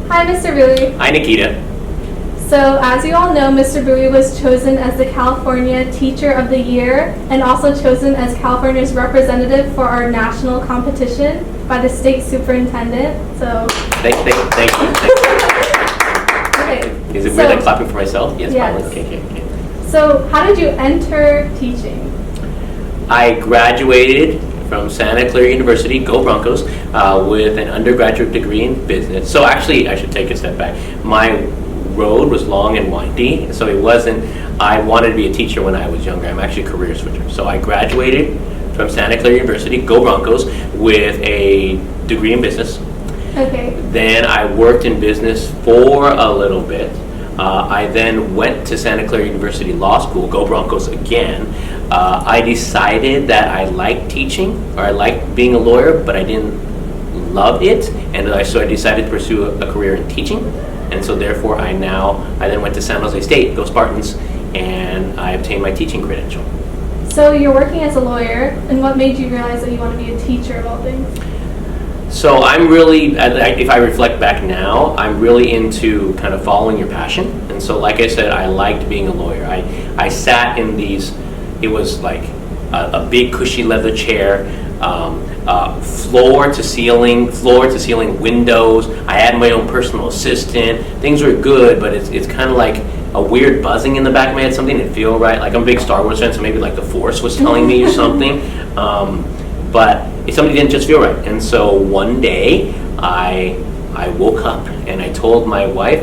Hi, Mr. Bowie. Hi, Nikita. So, as you all know, Mr. Bowie was chosen as the California Teacher of the Year and also chosen as California's representative for our national competition by the state superintendent. So, Thank you. okay. Is it weird I'm clapping for myself? Yes. Yes. Okay. So, how did you enter teaching? I graduated from Santa Clara University, go Broncos, with an undergraduate degree in business. So actually, I should take a step back. My road was long and windy, so it wasn't, I wanted to be a teacher when I was younger. I'm actually a career switcher. So I graduated from Santa Clara University, go Broncos, with a degree in business. Okay. Then I worked in business for a little bit. I then went to Santa Clara University Law School, go Broncos again. I decided that I liked teaching, or I liked being a lawyer, but I didn't love it, and so I decided to pursue a career in teaching. And so therefore I then went to San Jose State, go Spartans, and I obtained my teaching credential. So you're working as a lawyer, and what made you realize that you want to be a teacher of all things? So I'm really, if I reflect back now, I'm really into kind of following your passion. And so like I said, I liked being a lawyer. I sat in these, it was like a big cushy leather chair, floor to ceiling windows. I had my own personal assistant. Things were good, but it's kind of like a weird buzzing in the back of my head. Something didn't feel right. Like I'm a big Star Wars fan, so maybe like the Force was telling me or something. But something didn't just feel right. And so one day I woke up and I told my wife,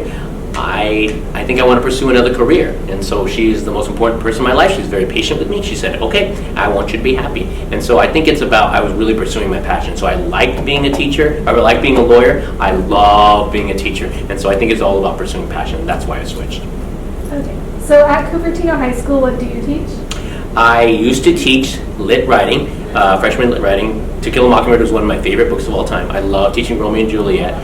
I think I want to pursue another career. And so she's the most important person in my life. She's very patient with me. She said, okay, I want you to be happy. And so I think it's about, I was really pursuing my passion. So I liked being a teacher. I liked being a lawyer. I love being a teacher. And so I think it's all about pursuing passion. That's why I switched. Okay. So at Cupertino High School, what do you teach? I used to teach lit writing, freshman lit writing. To Kill a Mockingbird was one of my favorite books of all time. I love teaching Romeo and Juliet.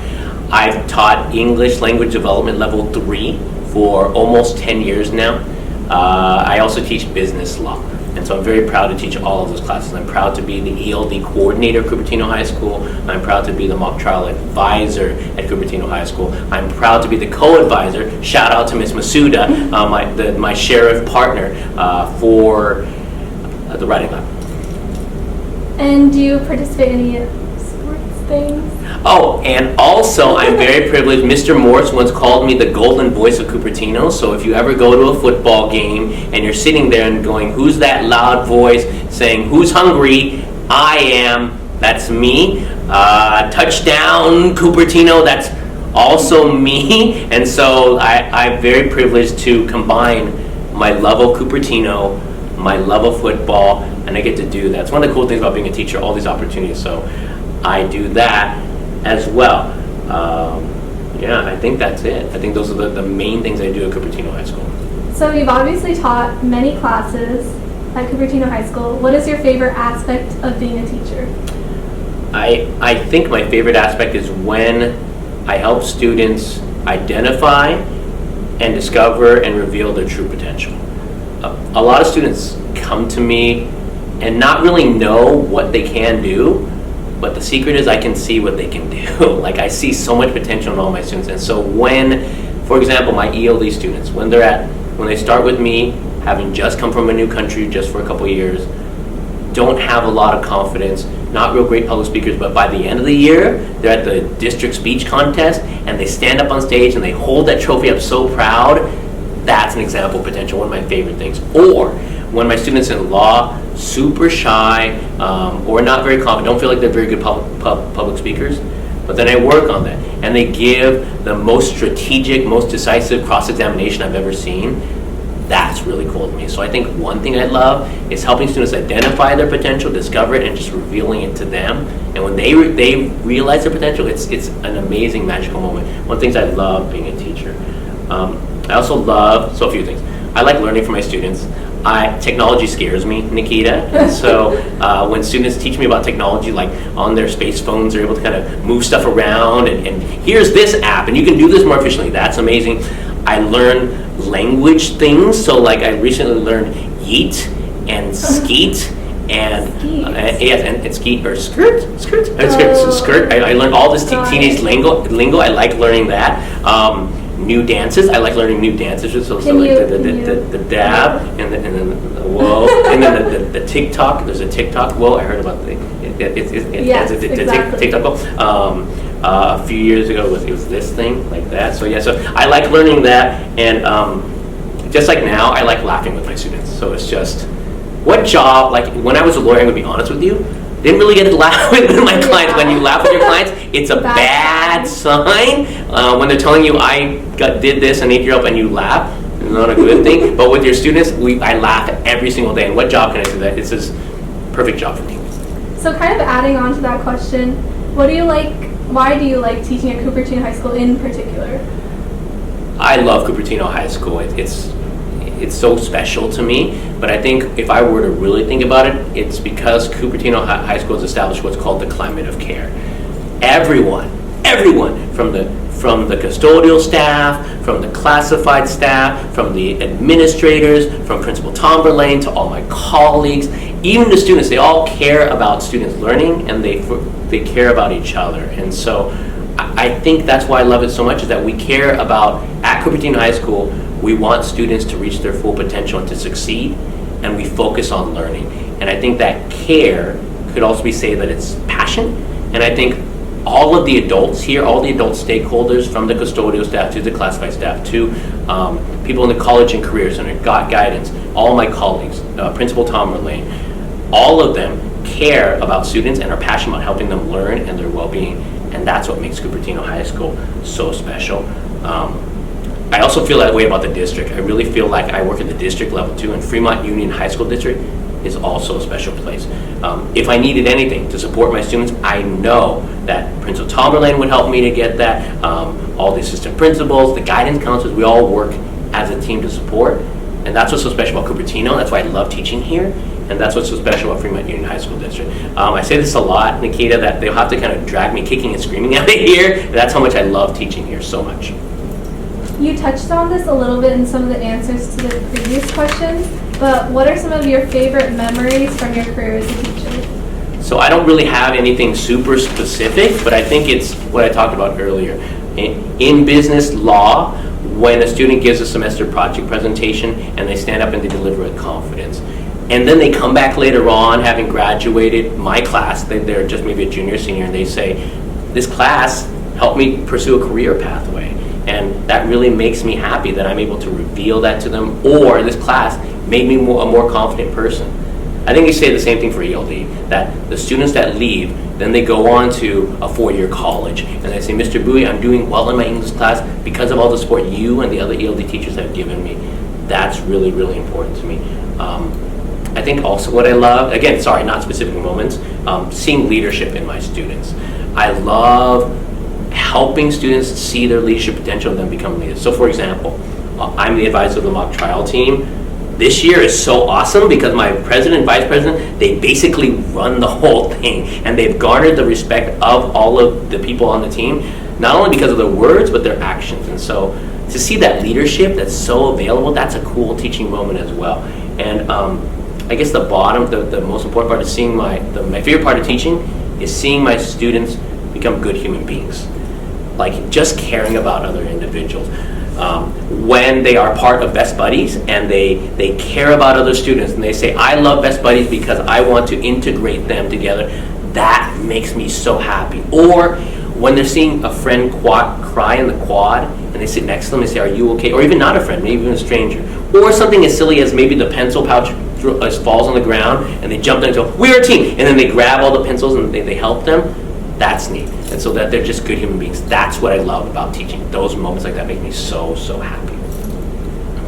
I've taught English Language Development Level 3 for almost 10 years now. I also teach business law, and so I'm very proud to teach all of those classes. I'm proud to be the ELD coordinator at Cupertino High School. I'm proud to be the mock trial advisor at Cupertino High School. I'm proud to be the co-advisor, shout out to Ms. Masuda, my sheriff partner for the writing lab. And do you participate in any sports things? Oh, and also I'm very privileged. Mr. Morse once called me the golden voice of Cupertino. So if you ever go to a football game and you're sitting there and going, who's that loud voice saying, who's hungry? I am. That's me. Touchdown, Cupertino. That's also me. And so I'm very privileged to combine my love of Cupertino, my love of football, and I get to do that. It's one of the cool things about being a teacher, all these opportunities. So I do that as well. I think that's it. I think those are the main things I do at Cupertino High School. So you've obviously taught many classes at Cupertino High School. What is your favorite aspect of being a teacher? I think my favorite aspect is when I help students identify and discover and reveal their true potential. A lot of students come to me and not really know what they can do, but the secret is I can see what they can do. Like I see so much potential in all my students. And so when, for example, my ELD students, when they start with me, having just come from a new country just for a couple years, don't have a lot of confidence, not real great public speakers, but by the end of the year, they're at the district speech contest and they stand up on stage and they hold that trophy up so proud. That's an example of potential, one of my favorite things. Or when my students in law, super shy, or not very confident, don't feel like they're very good public speakers, but then I work on that. And they give the most strategic, most decisive cross-examination I've ever seen. That's really cool to me. So I think one thing I love is helping students identify their potential, discover it, and just revealing it to them. And when they realize their potential, it's an amazing, magical moment. One of the things I love being a teacher. I also love, so a few things. I like learning from my students. Technology scares me, Nikita. And so when students teach me about technology, like on their space phones, they're able to kind of move stuff around and here's this app and you can do this more efficiently. That's amazing. I learn language things. So like I recently learned yeet and skeet And Skeet. yes, and skeet or skirt. I learned all this teenage lingo. I like learning that. New dances. I like learning new dances. So like the dab and then the whoa and then the TikTok. There's a TikTok. Whoa, I heard about exactly. TikTok. A few years ago it was this thing like that. So yeah, so I like learning that, and just like now, I like laughing with my students. So it's just what job. Like when I was a lawyer, I'm gonna be honest with you. Didn't really get to laugh with my clients. When you laugh with your clients, it's a bad sign. When they're telling you I did this and 8-year-old and you laugh, it's not a good thing. But with your students, I laugh every single day. And what job can I do that? It's this perfect job for me. So kind of adding on to that question, what do you like? Why do you like teaching at Cupertino High School in particular? I love Cupertino High School. It's so special to me, but I think if I were to really think about it, it's because Cupertino High School has established what's called the climate of care. Everyone from the custodial staff, from the classified staff, from the administrators, from Principal Tomberlane to all my colleagues, even the students, they all care about students learning, and they care about each other. And so I think that's why I love it so much, is that we care about, at Cupertino High School, we want students to reach their full potential and to succeed, and we focus on learning. And I think that care could also be said that it's passion, and I think all of the adults here, all the adult stakeholders, from the custodial staff to the classified staff to people in the college and career center, guidance, all my colleagues, Principal Tomberlane, all of them care about students and are passionate about helping them learn and their well-being, and that's what makes Cupertino High School so special. I also feel that way about the district. I really feel like I work at the district level too, and Fremont Union High School District is also a special place. If I needed anything to support my students, I know that Principal Tomberlane would help me to get that. All the assistant principals, the guidance counselors, we all work as a team to support, and that's what's so special about Cupertino. That's why I love teaching here, and that's what's so special about Fremont Union High School District. I say this a lot, Nikita, that they'll have to kind of drag me kicking and screaming out of here. That's how much I love teaching here so much. You touched on this a little bit in some of the answers to the previous questions, but what are some of your favorite memories from your career as a teacher? So I don't really have anything super specific, but I think it's what I talked about earlier. In business law, when a student gives a semester project presentation and they stand up and they deliver with confidence, and then they come back later on having graduated my class, they're just maybe a junior, senior, and they say, this class helped me pursue a career pathway. And that really makes me happy that I'm able to reveal that to them, or this class made me a more confident person. I think they say the same thing for ELD, that the students that leave, then they go on to a 4-year college, and they say, Mr. Bowie, I'm doing well in my English class because of all the support you and the other ELD teachers have given me. That's really, really important to me. I think also what I love, again, sorry, not specific moments, seeing leadership in my students. I love helping students see their leadership potential and then become leaders. So for example, I'm the advisor of the mock trial team. This year is so awesome because my president and vice president, they basically run the whole thing, and they've garnered the respect of all of the people on the team, not only because of their words, but their actions. And so to see that leadership that's so available, that's a cool teaching moment as well. And I guess the most important part of seeing my favorite part of teaching is seeing my students become good human beings. Like just caring about other individuals. When they are part of Best Buddies and they care about other students and they say, I love Best Buddies because I want to integrate them together, that makes me so happy. Or when they're seeing a friend cry in the quad and they sit next to them and say, are you okay? Or even not a friend, maybe even a stranger. Or something as silly as maybe the pencil pouch falls on the ground and they jump in and go, we're a team! And then they grab all the pencils and they help them. That's neat. And so that they're just good human beings. That's what I love about teaching. Those moments like that make me so, so happy.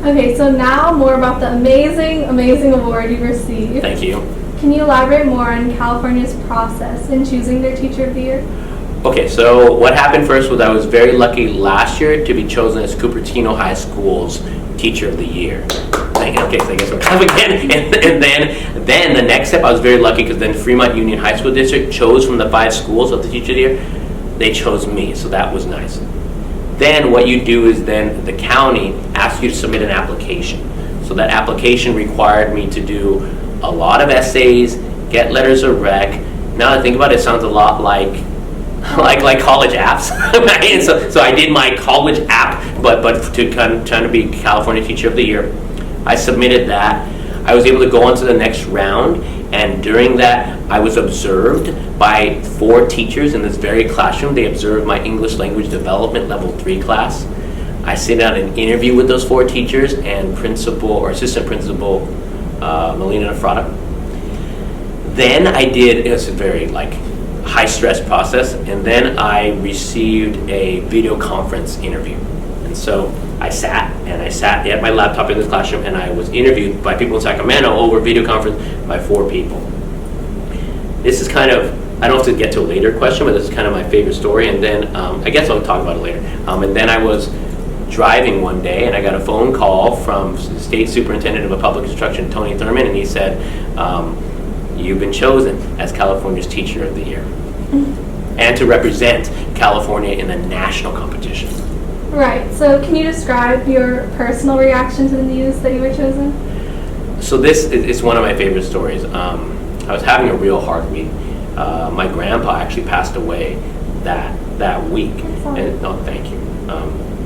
Okay, so now more about the amazing, amazing award you received. Thank you. Can you elaborate more on California's process in choosing their Teacher of the Year? Okay, so what happened first was I was very lucky last year to be chosen as Cupertino High School's Teacher of the Year. Okay, so I guess we're coming again. And then the next step, I was very lucky because then Fremont Union High School District chose from the 5 schools of the Teacher of the Year. They chose me, so that was nice. Then what you do is then the county asks you to submit an application. So that application required me to do a lot of essays get letters of rec. Now that I think about it, it sounds a lot like college apps. Right? So I did my college app, but to kind of trying to be California Teacher of the Year. I submitted that. I was able to go on to the next round, and during that, I was observed by 4 teachers in this very classroom. They observed my English Language Development Level 3 class. I sit down and interview with those 4 teachers and Principal or Assistant Principal Melina Nafrata. Then it was a very high stress process, and then I received a video conference interview. And so I sat at my laptop in this classroom, and I was interviewed by people in Sacramento over video conference by 4 people. This is kind of, I don't have to get to a later question, but this is kind of my favorite story, and then I guess I'll talk about it later. And then I was driving one day, and I got a phone call from the State Superintendent of Public Instruction, Tony Thurman, and he said, you've been chosen as California's Teacher of the Year, and to represent California in the national competition. Right, so can you describe your personal reaction to the news that you were chosen? So this is one of my favorite stories. I was having a real hard week. My grandpa actually passed away that week. And, thank you.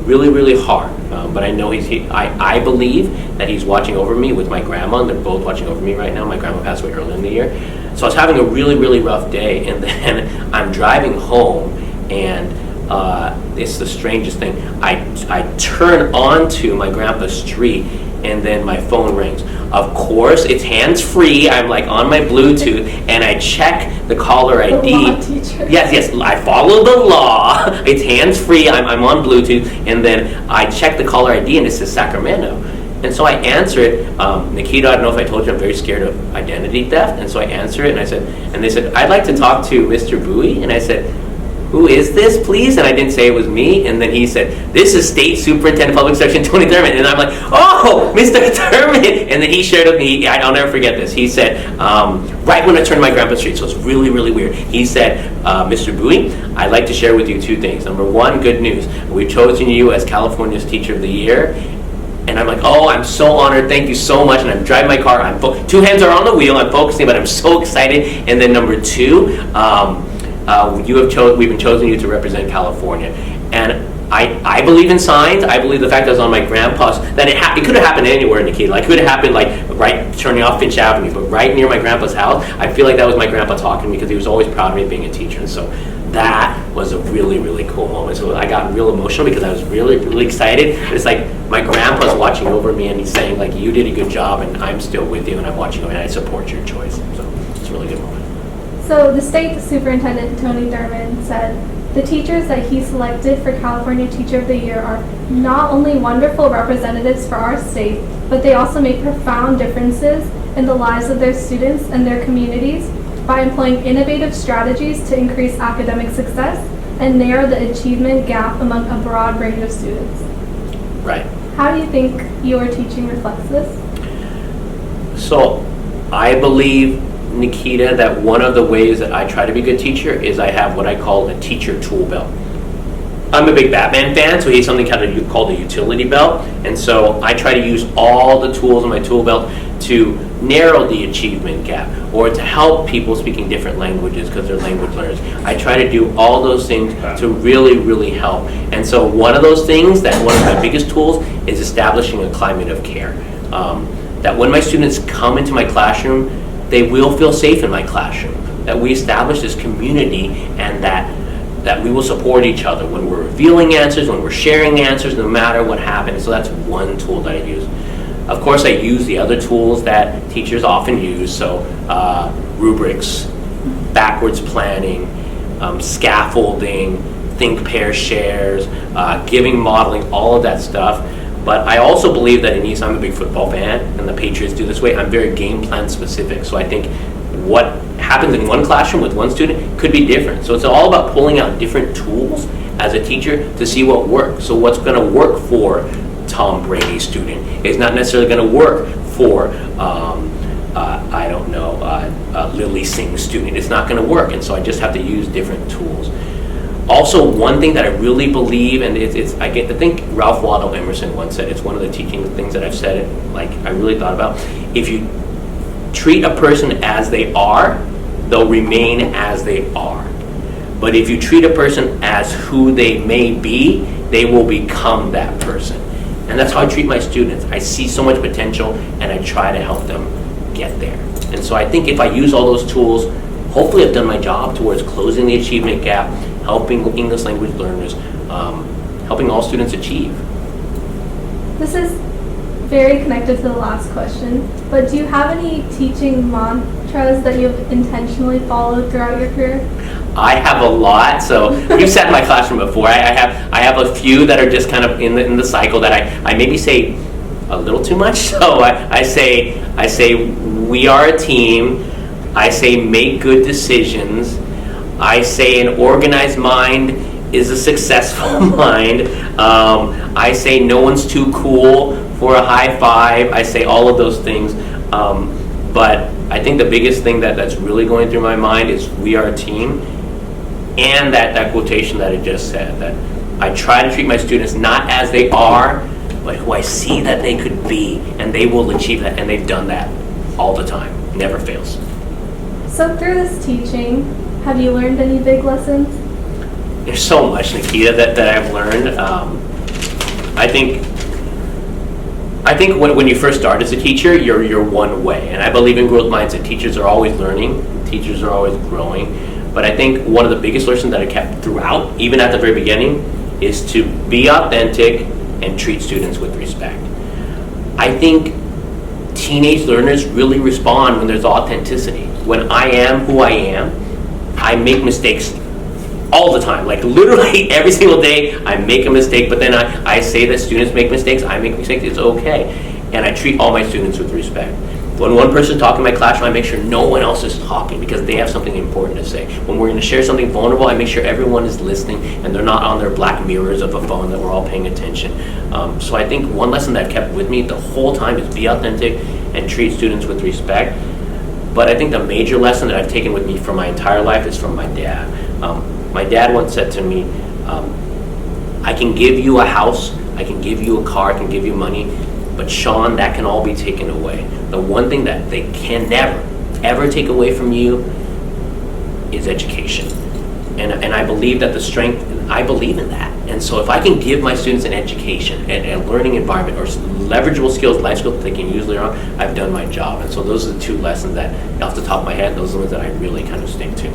Really, really hard. But I know I believe that he's watching over me with my grandma, and they're both watching over me right now. My grandma passed away early in the year. So I was having a really, really rough day, and then I'm driving home, and it's the strangest thing. I turn onto my grandpa's street, and then my phone rings. Of course, it's hands-free. I'm on my Bluetooth, and I check the caller ID. The law teacher. Yes, I follow the law. It's hands-free. I'm on Bluetooth, and then I check the caller ID, and it says Sacramento. And so I answer it. Nikita, I don't know if I told you, I'm very scared of identity theft, and so I answer it, and they said, I'd like to talk to Mr. Bowie, and I said, who is this, please? And I didn't say it was me. And then he said, this is State Superintendent of Public Instruction, Tony Thurman. And I'm like, oh, Mr. Thurman. And then he shared with me, I'll never forget this. He said, right when I turned my grandpa's street, so it's really, really weird. He said, Mr. Bowie, I'd like to share with you 2 things. Number 1, good news. We've chosen you as California's Teacher of the Year. And I'm like, oh, I'm so honored. Thank you so much. And I'm driving my car. 2 hands are on the wheel. I'm focusing, but I'm so excited. And then number 2, we've been chosen you to represent California. And I believe in signs. I believe the fact that I was on my grandpa's, that it could have happened anywhere in Nikita. It could have happened right turning off Finch Avenue, but right near my grandpa's house, I feel like that was my grandpa talking to me because he was always proud of me being a teacher. And so that was a really, really cool moment. So I got real emotional because I was really, really excited. It's like my grandpa's watching over me, and he's saying you did a good job, and I'm still with you, and I'm watching over, and I support your choice. So it's a really good moment. So the State Superintendent, Tony Thurman, said, the teachers that he selected for California Teacher of the Year are not only wonderful representatives for our state, but they also make profound differences in the lives of their students and their communities by employing innovative strategies to increase academic success and narrow the achievement gap among a broad range of students. Right. How do you think your teaching reflects this? So I believe, Nikita, that one of the ways that I try to be a good teacher is I have what I call a teacher tool belt. I'm a big Batman fan, so he has something kind of called a utility belt, and so I try to use all the tools in my tool belt to narrow the achievement gap, or to help people speaking different languages because they're language learners. I try to do all those things to really, really help. And so one of those things, one of my biggest tools, is establishing a climate of care. That when my students come into my classroom, they will feel safe in my classroom, that we establish this community, and that we will support each other when we're revealing answers, when we're sharing answers, no matter what happens. So that's one tool that I use. Of course, I use the other tools that teachers often use, so rubrics, backwards planning, scaffolding, think, pair, shares, giving, modeling, all of that stuff. But I also believe that in East, I'm a big football fan, and the Patriots do this way. I'm very game plan specific. So I think what happens in one classroom with one student could be different. So it's all about pulling out different tools as a teacher to see what works. So what's going to work for Tom Brady's student is not necessarily going to work for, Lily Singh's student. It's not going to work. And so I just have to use different tools. Also, one thing that I really believe, and I think Ralph Waldo Emerson once said, it's one of the teaching things that I've said, I really thought about. If you treat a person as they are, they'll remain as they are. But if you treat a person as who they may be, they will become that person. And that's how I treat my students. I see so much potential, and I try to help them get there. And so I think if I use all those tools, hopefully I've done my job towards closing the achievement gap, helping English language learners, helping all students achieve. This is very connected to the last question, but do you have any teaching mantras that you've intentionally followed throughout your career? I have a lot. So you've sat in my classroom before. I have a few that are just kind of in the cycle that I maybe say a little too much. So I say we are a team. I say make good decisions. I say an organized mind is a successful mind. I say no one's too cool for a high five. I say all of those things. But I think the biggest thing that's really going through my mind is we are a team. And that quotation that I just said, that I try to treat my students not as they are, but who I see that they could be, and they will achieve that, and they've done that all the time. Never fails. So through this teaching, have you learned any big lessons? There's so much, Nikita, that I've learned. I think when you first start as a teacher, you're one way, and I believe in growth mindset. Teachers are always learning, teachers are always growing. But I think one of the biggest lessons that I kept throughout, even at the very beginning, is to be authentic and treat students with respect. I think teenage learners really respond when there's authenticity. When I am who I am, I make mistakes all the time. Like literally every single day I make a mistake, but then I say that students make mistakes, I make mistakes, it's okay. And I treat all my students with respect. When one person's talking in my classroom, I make sure no one else is talking because they have something important to say. When we're going to share something vulnerable, I make sure everyone is listening and they're not on their black mirrors of a phone, that we're all paying attention. So I think one lesson that I've kept with me the whole time is be authentic and treat students with respect. But I think the major lesson that I've taken with me for my entire life is from my dad. My dad once said to me, I can give you a house, I can give you a car, I can give you money, but Sean, that can all be taken away. The one thing that they can never, ever take away from you is education. And I believe that the strength, I believe in that. And so if I can give my students an education and a learning environment or leverageable skills, life skills that they can use later on, I've done my job. And so those are the two lessons that, off the top of my head, those are the ones that I really kind of stick to.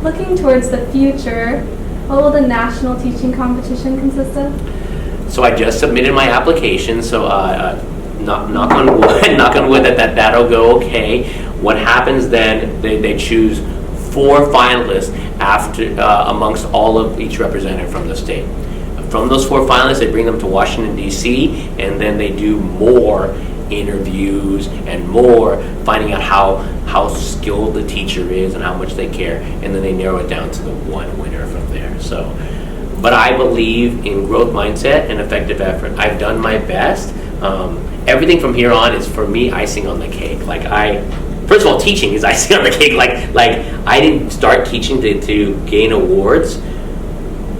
Looking towards the future, what will the national teaching competition consist of? So I just submitted my application, so knock on wood that'll go okay. What happens then, they choose 4 finalists after amongst all of each representative from the state. From those 4 finalists, they bring them to Washington, D.C., and then they do more interviews and more finding out how skilled the teacher is and how much they care, and then they narrow it down to the one winner from there. So. But I believe in growth mindset and effective effort. I've done my best. Everything from here on is, for me, icing on the cake. First of all, teaching is icing on the cake. Like I didn't start teaching to gain awards,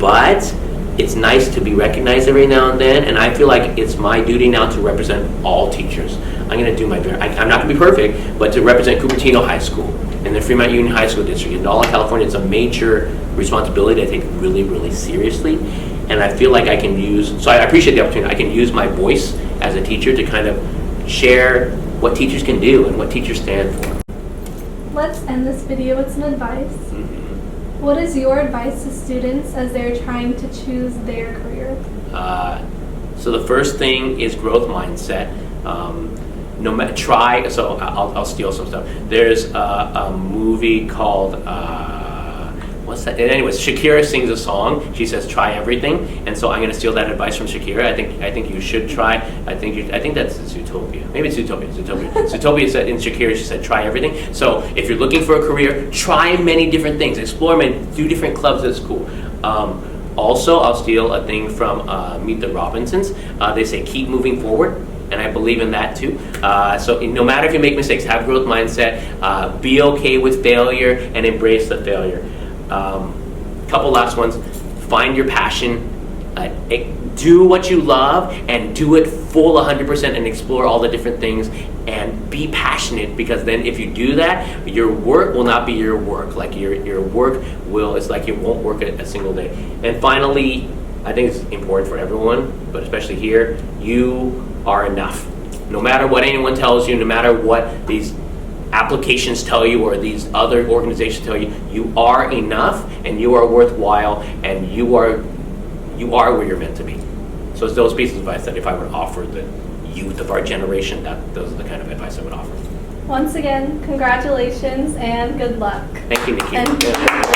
but it's nice to be recognized every now and then, and I feel like it's my duty now to represent all teachers. I'm going to do my best. I'm not going to be perfect, but to represent Cupertino High School and the Fremont Union High School District in all of California, it's a major responsibility I take really, really seriously. And I feel like I can use, so I appreciate the opportunity, I can use my voice as a teacher to kind of share what teachers can do and what teachers stand for. Let's end this video with some advice. What is your advice to students as they're trying to choose their career? So the first thing is growth mindset. No matter, try. So I'll steal some stuff. There's a movie called what's that? Anyways, Shakira sings a song. She says, "Try everything," and so I'm going to steal that advice from Shakira. I think you should try. I think that's Zootopia. Maybe it's Zootopia. Zootopia said in Shakira, she said, "Try everything." So if you're looking for a career, try many different things. Explore many, do different clubs at school. Also, I'll steal a thing from Meet the Robinsons. They say, "Keep moving forward." And I believe in that too. So no matter if you make mistakes, have growth mindset, be okay with failure, and embrace the failure. Couple last ones. Find your passion. do what you love and do it full 100% and explore all the different things and be passionate, because then if you do that, your work will not be your work. Like your work will, it's like you won't work a single day. And finally, I think it's important for everyone, but especially here, you are enough. No matter what anyone tells you, no matter what these applications tell you or these other organizations tell you, you are enough and you are worthwhile and you are where you're meant to be. So it's those pieces of advice that if I were to offer the youth of our generation, those are the kind of advice I would offer. Once again, congratulations and good luck. Thank you, Nikita. And